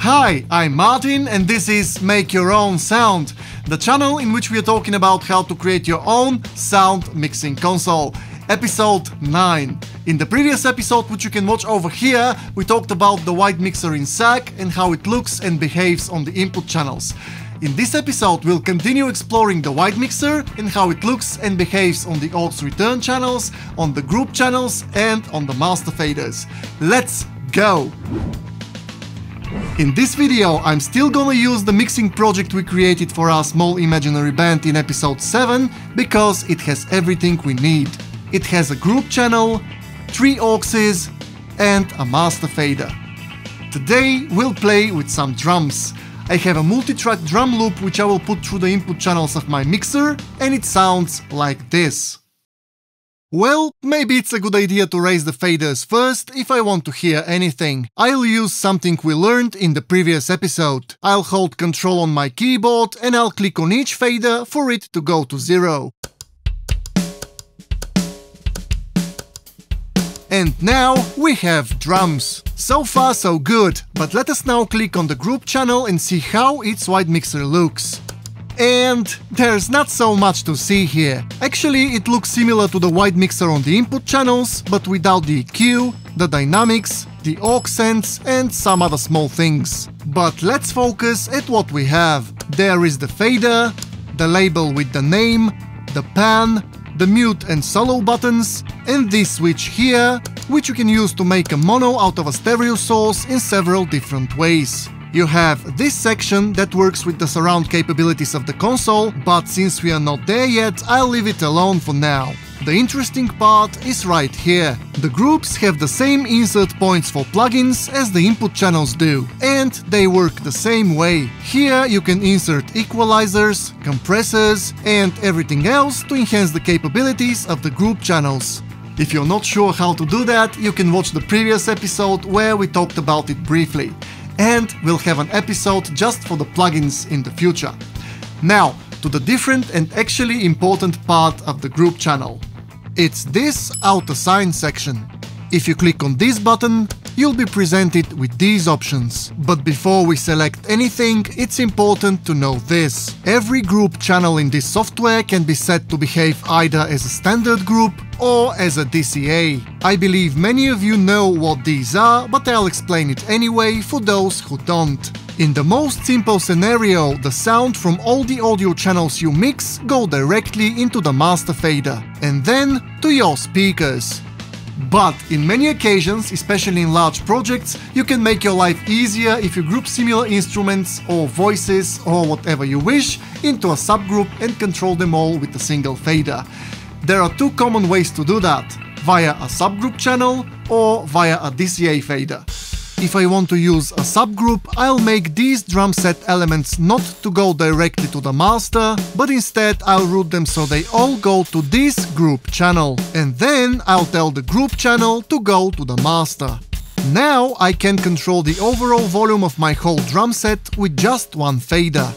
Hi, I'm Martin and this is Make Your Own Sound, the channel in which we are talking about how to create your own sound mixing console. Episode 9. In the previous episode, which you can watch over here, we talked about the white mixer in SAC and how it looks and behaves on the input channels. In this episode, we'll continue exploring the white mixer and how it looks and behaves on the AUX return channels, on the group channels and on the master faders. Let's go! In this video, I'm still gonna use the mixing project we created for our small imaginary band in episode 7 because it has everything we need. It has a group channel, 3 Auxes and a master fader. Today we'll play with some drums. I have a multi-track drum loop which I will put through the input channels of my mixer and it sounds like this. Well, maybe it's a good idea to raise the faders first if I want to hear anything. I'll use something we learned in the previous episode. I'll hold Ctrl on my keyboard and I'll click on each fader for it to go to 0. And now we have drums. So far so good, but let us now click on the group channel and see how its white mixer looks. And there's not so much to see here. Actually, it looks similar to the white mixer on the input channels, but without the EQ, the dynamics, the accents and some other small things. But let's focus at what we have. There is the fader, the label with the name, the pan, the mute and solo buttons, and this switch here, which you can use to make a mono out of a stereo source in several different ways. You have this section that works with the surround capabilities of the console, but since we are not there yet, I'll leave it alone for now. The interesting part is right here. The groups have the same insert points for plugins as the input channels do, and they work the same way. Here you can insert equalizers, compressors, and everything else to enhance the capabilities of the group channels. If you're not sure how to do that, you can watch the previous episode where we talked about it briefly. And we'll have an episode just for the plugins in the future. Now, to the different and actually important part of the group channel. It's this outer sign section. If you click on this button, you'll be presented with these options. But before we select anything, it's important to know this. Every group channel in this software can be set to behave either as a standard group or as a DCA. I believe many of you know what these are, but I'll explain it anyway for those who don't. In the most simple scenario, the sound from all the audio channels you mix go directly into the master fader, and then to your speakers. But in many occasions, especially in large projects, you can make your life easier if you group similar instruments or voices or whatever you wish into a subgroup and control them all with a single fader. There are 2 common ways to do that, via a subgroup channel or via a DCA fader. If I want to use a subgroup, I'll make these drum set elements not to go directly to the master, but instead I'll route them so they all go to this group channel. And then I'll tell the group channel to go to the master. Now I can control the overall volume of my whole drum set with just one fader.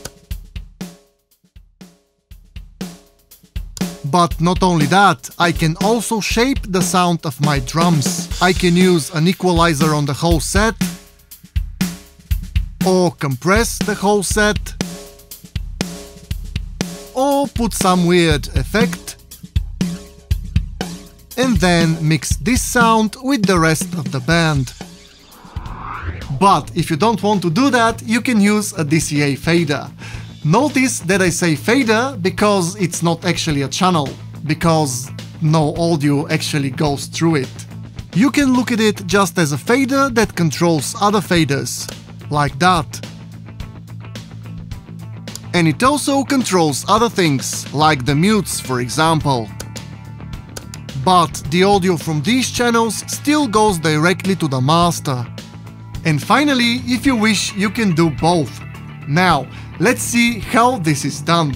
But not only that, I can also shape the sound of my drums. I can use an equalizer on the whole set, or compress the whole set, or put some weird effect, and then mix this sound with the rest of the band. But if you don't want to do that, you can use a DCA fader. Notice that I say fader because it's not actually a channel, because no audio actually goes through it. You can look at it just as a fader that controls other faders, like that. And it also controls other things, like the mutes, for example. But the audio from these channels still goes directly to the master. And finally, if you wish, you can do both. Now, let's see how this is done.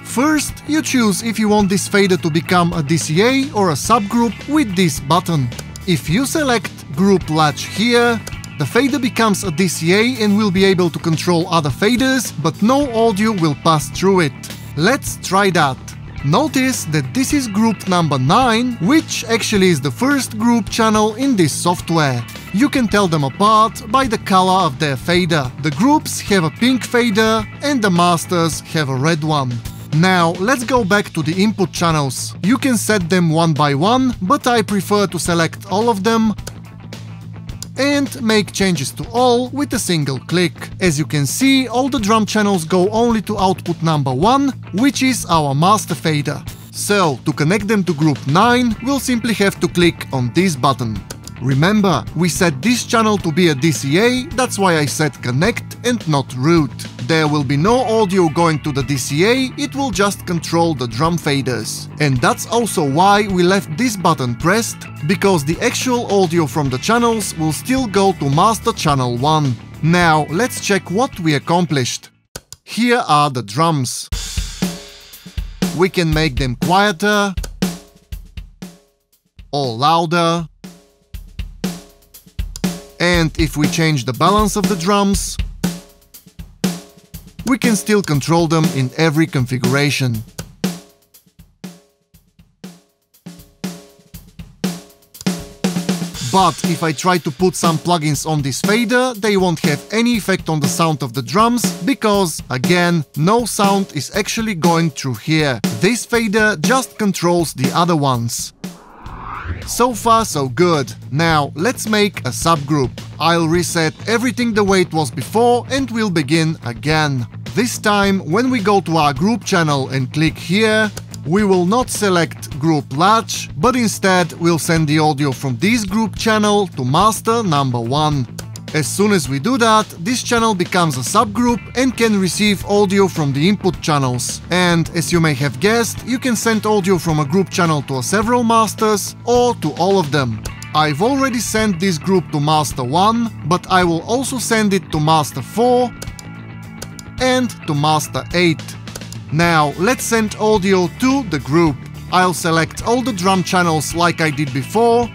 First, you choose if you want this fader to become a DCA or a subgroup with this button. If you select Group Latch here, the fader becomes a DCA and will be able to control other faders, but no audio will pass through it. Let's try that. Notice that this is group number 9, which actually is the first group channel in this software. You can tell them apart by the color of their fader. The groups have a pink fader and the masters have a red one. Now let's go back to the input channels. You can set them one by one, but I prefer to select all of them and make changes to all with a single click. As you can see, all the drum channels go only to output number 1, which is our master fader. So, to connect them to group 9, we'll simply have to click on this button. Remember, we set this channel to be a DCA, that's why I said connect and not root. There will be no audio going to the DCA, it will just control the drum faders. And that's also why we left this button pressed, because the actual audio from the channels will still go to master channel 1. Now let's check what we accomplished. Here are the drums. We can make them quieter or louder. And if we change the balance of the drums, we can still control them in every configuration. But if I try to put some plugins on this fader, they won't have any effect on the sound of the drums, because, again, no sound is actually going through here. This fader just controls the other ones. So far so good. Now let's make a subgroup. I'll reset everything the way it was before and we'll begin again. This time, when we go to our group channel and click here, we will not select group LATCH, but instead we'll send the audio from this group channel to master number 1. As soon as we do that, this channel becomes a subgroup and can receive audio from the input channels. And as you may have guessed, you can send audio from a group channel to several masters or to all of them. I've already sent this group to master 1, but I will also send it to master 4 and to master 8. Now let's send audio to the group. I'll select all the drum channels like I did before,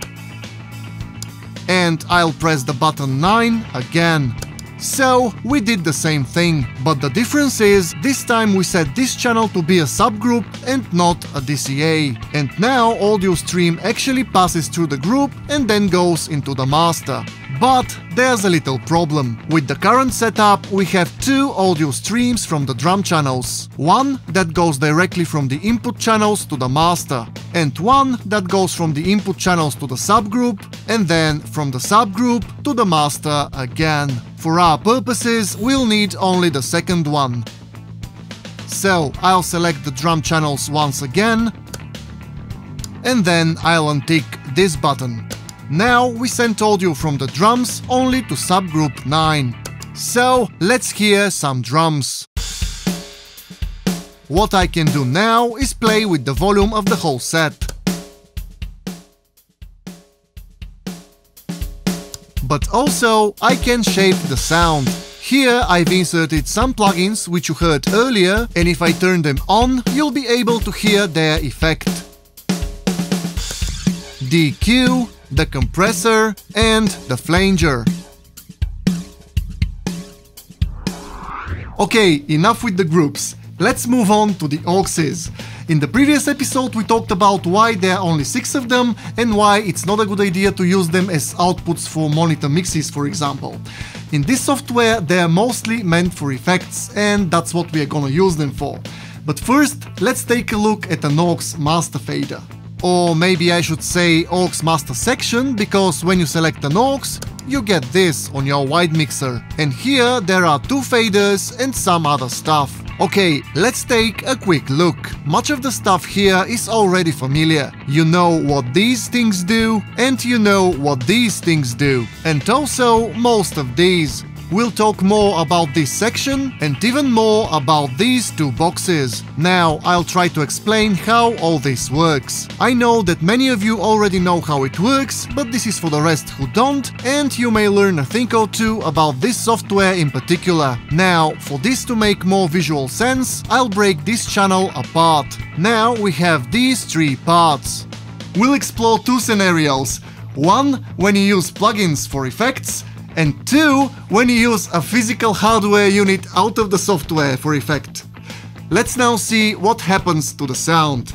and I'll press the button 9 again. So we did the same thing, but the difference is this time we set this channel to be a subgroup and not a DCA. And now audio stream actually passes through the group and then goes into the master. But there's a little problem. With the current setup, we have 2 audio streams from the drum channels. One that goes directly from the input channels to the master, and one that goes from the input channels to the subgroup, and then from the subgroup to the master again. For our purposes, we'll need only the second one. So I'll select the drum channels once again, and then I'll untick this button. Now we sent audio from the drums only to subgroup 9. So let's hear some drums. What I can do now is play with the volume of the whole set. But also I can shape the sound. Here I've inserted some plugins which you heard earlier, and if I turn them on, you'll be able to hear their effect. DQ, the compressor and the flanger. Okay, enough with the groups. Let's move on to the Auxes. In the previous episode we talked about why there are only 6 of them and why it's not a good idea to use them as outputs for monitor mixes, for example. In this software they're mostly meant for effects, and that's what we are gonna use them for. But first, let's take a look at an AUX master fader. Or maybe I should say AUX master section, because when you select an AUX, you get this on your wide mixer. And here there are 2 faders and some other stuff. Okay, let's take a quick look. Much of the stuff here is already familiar. You know what these things do, and you know what these things do. And also most of these. We'll talk more about this section and even more about these 2 boxes. Now I'll try to explain how all this works. I know that many of you already know how it works, but this is for the rest who don't, and you may learn a thing or 2 about this software in particular. Now, for this to make more visual sense, I'll break this channel apart. Now we have these 3 parts. We'll explore 2 scenarios. One, when you use plugins for effects, and 2, when you use a physical hardware unit out of the software for effect. Let's now see what happens to the sound.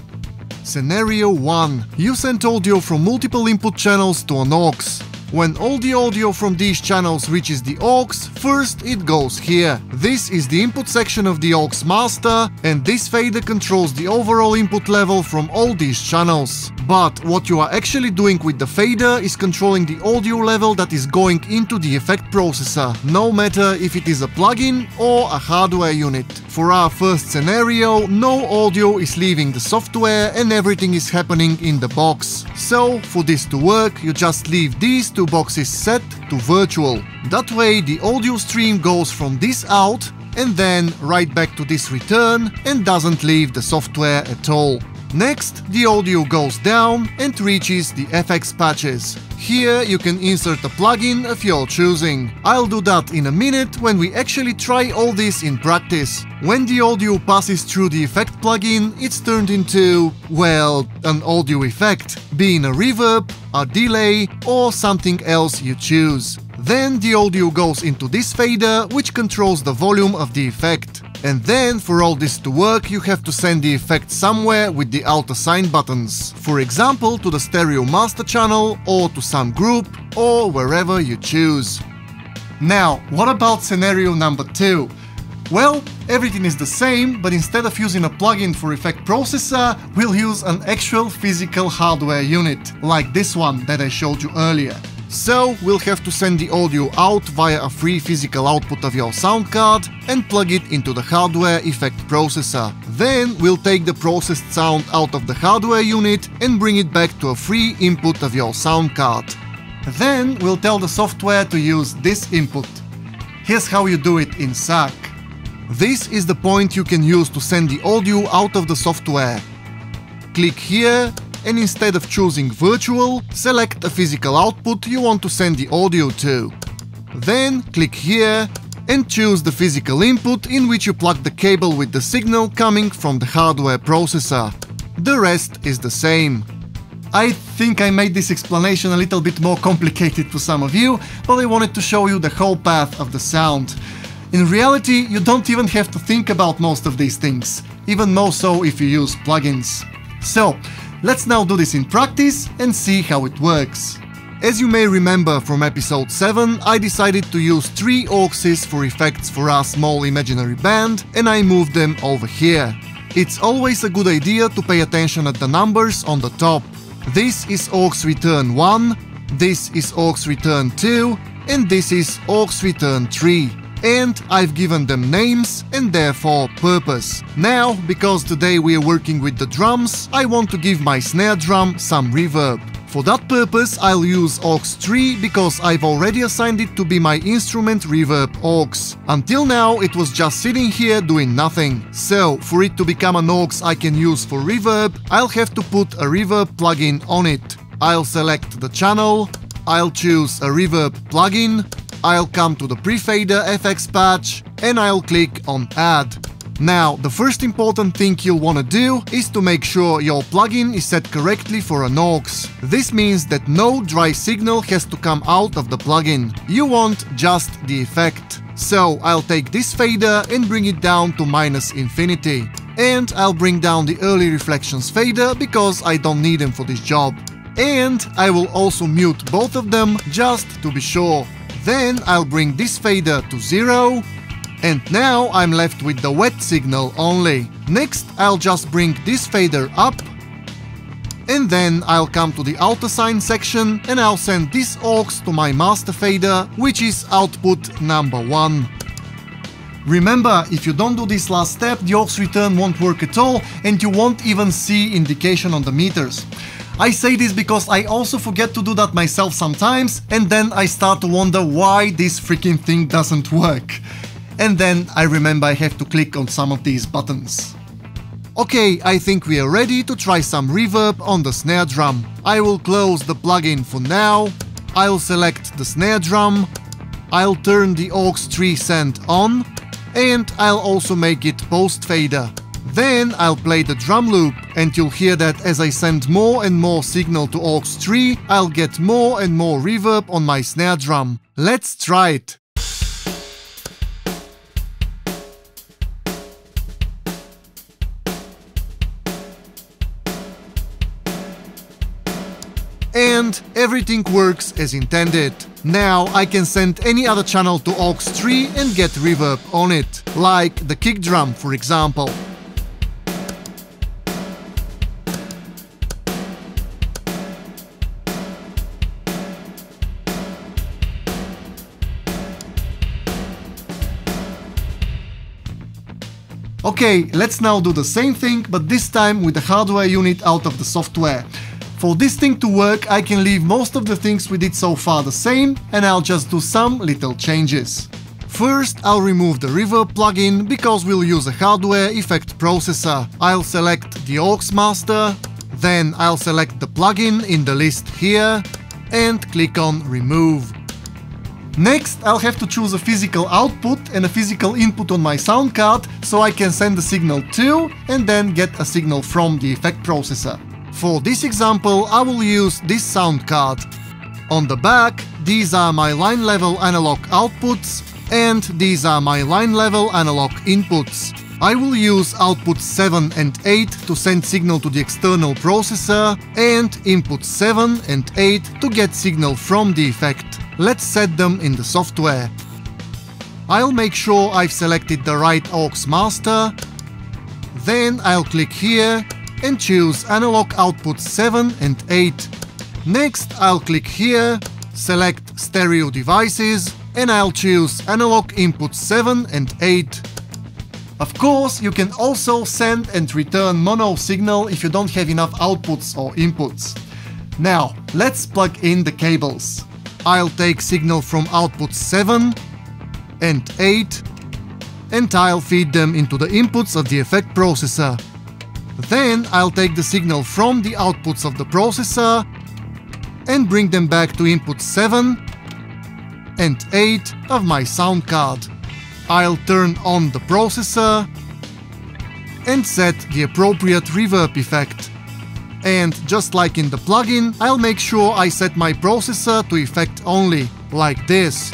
Scenario 1. You sent audio from multiple input channels to an AUX. When all the audio from these channels reaches the AUX, first it goes here. This is the input section of the AUX master, and this fader controls the overall input level from all these channels. But what you are actually doing with the fader is controlling the audio level that is going into the effect processor, no matter if it is a plugin or a hardware unit. For our first scenario, no audio is leaving the software and everything is happening in the box. So, for this to work, you just leave these two boxes set to virtual. That way the audio stream goes from this out and then right back to this return and doesn't leave the software at all. Next, the audio goes down and reaches the FX patches. Here you can insert a plugin of your choosing. I'll do that in a minute when we actually try all this in practice. When the audio passes through the effect plugin, it's turned into, well, an audio effect, being a reverb, a delay, or something else you choose. Then the audio goes into this fader, which controls the volume of the effect. And then, for all this to work, you have to send the effect somewhere with the Alt Assign buttons. For example, to the stereo master channel, or to some group, or wherever you choose. Now, what about scenario number 2? Well, everything is the same, but instead of using a plugin for effect processor, we'll use an actual physical hardware unit, like this one that I showed you earlier. So, we'll have to send the audio out via a free physical output of your sound card and plug it into the hardware effect processor. Then, we'll take the processed sound out of the hardware unit and bring it back to a free input of your sound card. Then, we'll tell the software to use this input. Here's how you do it in SAC. This is the point you can use to send the audio out of the software. Click here, and instead of choosing virtual, select a physical output you want to send the audio to. Then click here and choose the physical input in which you plug the cable with the signal coming from the hardware processor. The rest is the same. I think I made this explanation a little bit more complicated to some of you, but I wanted to show you the whole path of the sound. In reality, you don't even have to think about most of these things, even more so if you use plugins. So, let's now do this in practice and see how it works. As you may remember from episode 7, I decided to use 3 Auxes for effects for our small imaginary band, and I moved them over here. It's always a good idea to pay attention at the numbers on the top. This is AUX Return 1, this is AUX Return 2, and this is AUX Return 3. And I've given them names and therefore purpose. Now, because today we are working with the drums, I want to give my snare drum some reverb. For that purpose, I'll use AUX 3 because I've already assigned it to be my instrument reverb AUX. Until now, it was just sitting here doing nothing. So, for it to become an AUX I can use for reverb, I'll have to put a reverb plugin on it. I'll select the channel, I'll choose a reverb plugin, I'll come to the pre-fader FX patch and I'll click on Add. Now, the first important thing you'll want to do is to make sure your plugin is set correctly for an AUX. This means that no dry signal has to come out of the plugin. You want just the effect. So, I'll take this fader and bring it down to -infinity. And I'll bring down the early reflections fader because I don't need them for this job. And I will also mute both of them just to be sure. Then I'll bring this fader to 0, and now I'm left with the wet signal only. Next, I'll just bring this fader up, and then I'll come to the Alt Assign section and I'll send this AUX to my master fader, which is output number 1. Remember, if you don't do this last step, the AUX return won't work at all, and you won't even see indication on the meters. I say this because I also forget to do that myself sometimes, and then I start to wonder why this freaking thing doesn't work. And then I remember I have to click on some of these buttons. Okay, I think we are ready to try some reverb on the snare drum. I will close the plugin for now, I'll select the snare drum, I'll turn the AUX 3 send on, and I'll also make it post fader. Then I'll play the drum loop, and you'll hear that as I send more and more signal to AUX 3, I'll get more and more reverb on my snare drum. Let's try it! And everything works as intended. Now I can send any other channel to AUX 3 and get reverb on it, like the kick drum for example. Okay, let's now do the same thing, but this time with the hardware unit out of the software. For this thing to work, I can leave most of the things we did so far the same, and I'll just do some little changes. First, I'll remove the reverb plugin, because we'll use a hardware effect processor. I'll select the AUX master, then I'll select the plugin in the list here, and click on remove. Next, I'll have to choose a physical output and a physical input on my sound card, so I can send a signal to, and then get a signal from the effect processor. For this example, I will use this sound card. On the back, these are my line level analog outputs, and these are my line level analog inputs. I will use outputs 7 and 8 to send signal to the external processor, and inputs 7 and 8 to get signal from the effect. Let's set them in the software. I'll make sure I've selected the right AUX master. Then I'll click here and choose analog outputs 7 and 8. Next, I'll click here, select stereo devices, and I'll choose analog inputs 7 and 8. Of course, you can also send and return mono signal if you don't have enough outputs or inputs. Now, let's plug in the cables. I'll take signal from outputs 7 and 8, and I'll feed them into the inputs of the effect processor. Then I'll take the signal from the outputs of the processor and bring them back to input 7 and 8 of my sound card. I'll turn on the processor and set the appropriate reverb effect. And just like in the plugin, I'll make sure I set my processor to effect only, like this.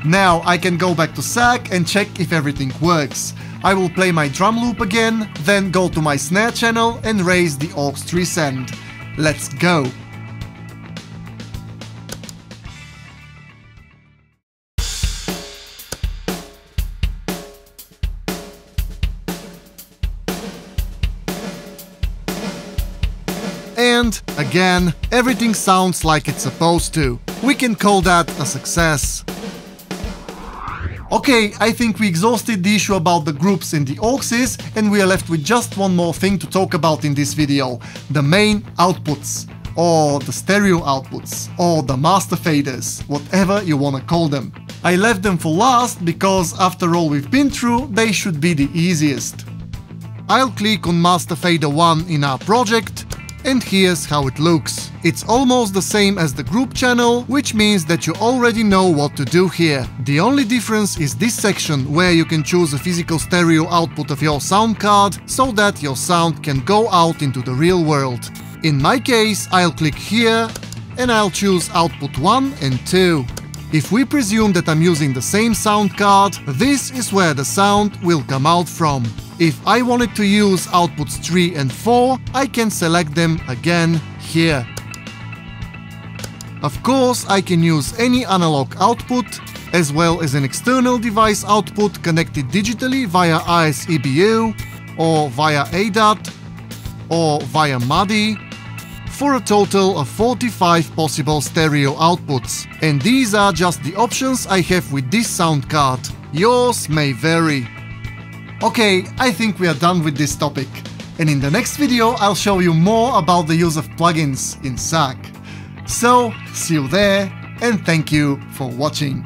Now I can go back to SAC and check if everything works. I will play my drum loop again, then go to my snare channel and raise the AUX 3 send. Let's go! And again, everything sounds like it's supposed to. We can call that a success. Okay, I think we exhausted the issue about the groups in the Auxes, and we are left with just one more thing to talk about in this video. The main outputs, or the stereo outputs, or the master faders, whatever you wanna call them. I left them for last because after all we've been through, they should be the easiest. I'll click on Master Fader 1 in our project, and here's how it looks. It's almost the same as the group channel, which means that you already know what to do here. The only difference is this section where you can choose a physical stereo output of your sound card so that your sound can go out into the real world. In my case, I'll click here and I'll choose output 1 and 2. If we presume that I'm using the same sound card, this is where the sound will come out from. If I wanted to use outputs 3 and 4, I can select them again here. Of course, I can use any analog output, as well as an external device output connected digitally via RS-EBU, or via ADAT, or via MADI, for a total of 45 possible stereo outputs. And these are just the options I have with this sound card. Yours may vary. Okay, I think we are done with this topic. And in the next video I'll show you more about the use of plugins in SAC. So, see you there, and thank you for watching.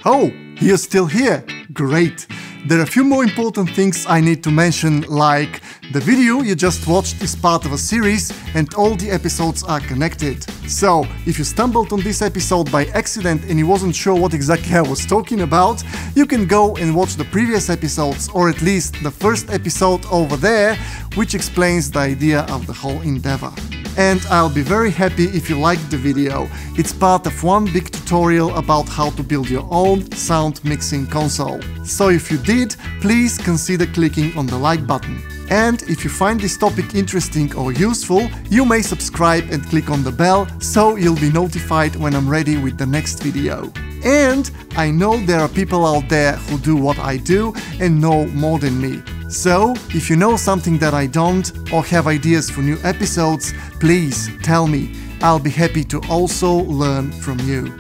Oh, you're still here? Great! There are a few more important things I need to mention, like the video you just watched is part of a series and all the episodes are connected. So, if you stumbled on this episode by accident and you wasn't sure what exactly I was talking about, you can go and watch the previous episodes, or at least the first episode over there, which explains the idea of the whole endeavor. and I'll be very happy if you liked the video. It's part of one big tutorial about how to build your own sound mixing console. So if you did, please consider clicking on the like button. And if you find this topic interesting or useful, you may subscribe and click on the bell so you'll be notified when I'm ready with the next video. And I know there are people out there who do what I do and know more than me. So, if you know something that I don't or have ideas for new episodes, please tell me. I'll be happy to also learn from you.